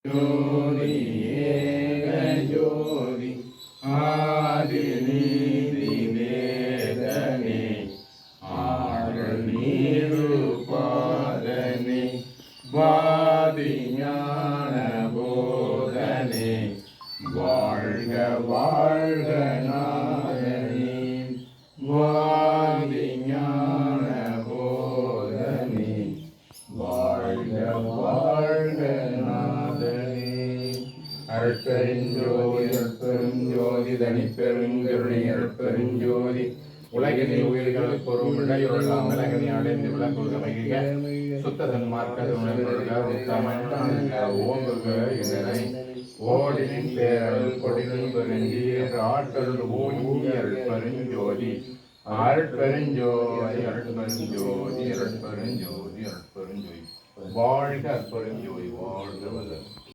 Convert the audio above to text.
ஜோதி ஏக ஜோதி ஆதி நீதி வேதனே ஆடல் நீரு பாதனே வாதி ஞான போதனே வாழ்க வாழ்க நாதனே வாதி ஞான போதனே வாழ்க வாழ்க அருட்பெருஞ்சோதி அருட்பெருஞ்சோதி தனிப்பெருங்கருணை அருட்பெருஞ்சோதி உலகினில் உயிர்களுக்கு ஒரு விடையொல்லாம் விலகனை அடைந்து விளக்குக மகிழ்க சுத்த சன்மார்க்க ஓங்குக இதனை ஓடினின் பேரல் கொடினின் பெருஞ்சீர் ஆற்றல் ஓங்கி அருட்பெருஞ்சோதி அருட்பெருஞ்சோதி அருட்பெருஞ்சோதி அருட்பெருஞ்சோதி அருட்பெருஞ்சோதி வாழ்க அருட்பெருஞ்சோதி வாழ்க வளர்.